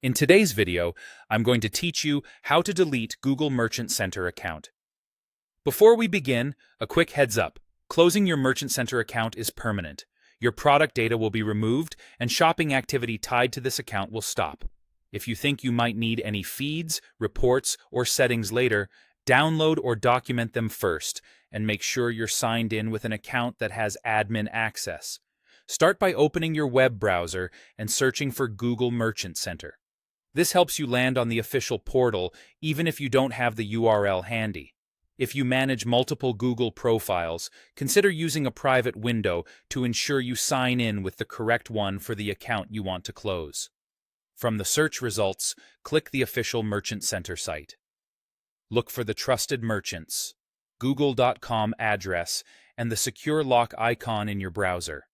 In today's video, I'm going to teach you how to delete Google Merchant Center account. Before we begin, a quick heads up. Closing your Merchant Center account is permanent. Your product data will be removed and shopping activity tied to this account will stop. If you think you might need any feeds, reports, or settings later, download or document them first and make sure you're signed in with an account that has admin access. Start by opening your web browser and searching for Google Merchant Center. This helps you land on the official portal even if you don't have the URL handy. If you manage multiple Google profiles, consider using a private window to ensure you sign in with the correct one for the account you want to close. From the search results, click the official Merchant Center site. Look for the Trusted Merchants, google.com address, and the Secure Lock icon in your browser.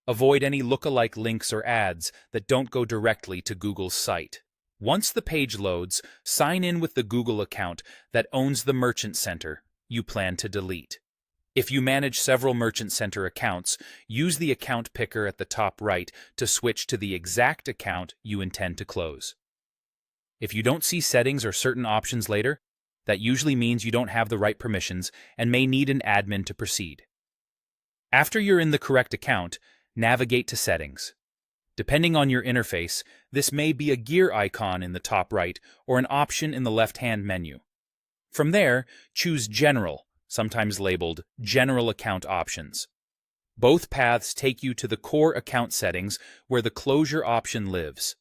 Avoid any lookalike links or ads that don't go directly to Google's site. Once the page loads, sign in with the Google account that owns the Merchant Center you plan to delete. If you manage several Merchant Center accounts, use the account picker at the top right to switch to the exact account you intend to close. If you don't see settings or certain options later, that usually means you don't have the right permissions and may need an admin to proceed. After you're in the correct account, navigate to Settings. Depending on your interface, this may be a gear icon in the top right or an option in the left-hand menu. From there, choose General, sometimes labeled General Account Options. Both paths take you to the core account settings where the closure option lives.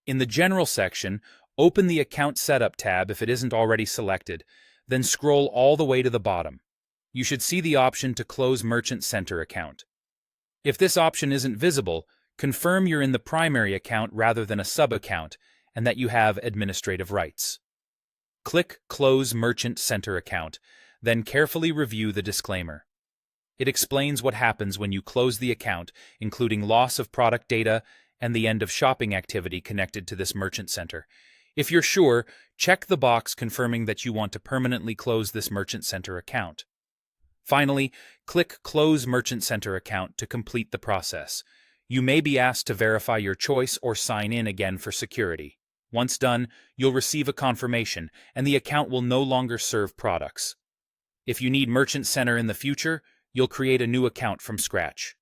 In the General section, open the Account Setup tab if it isn't already selected, then scroll all the way to the bottom. You should see the option to close Merchant Center account. If this option isn't visible, confirm you're in the primary account rather than a sub-account and that you have administrative rights. Click Close Merchant Center account, then carefully review the disclaimer. It explains what happens when you close the account, including loss of product data and the end of shopping activity connected to this Merchant Center. If you're sure, check the box confirming that you want to permanently close this Merchant Center account. Finally, click Close Merchant Center account to complete the process. You may be asked to verify your choice or sign in again for security. Once done, you'll receive a confirmation, and the account will no longer serve products. If you need Merchant Center in the future, you'll create a new account from scratch.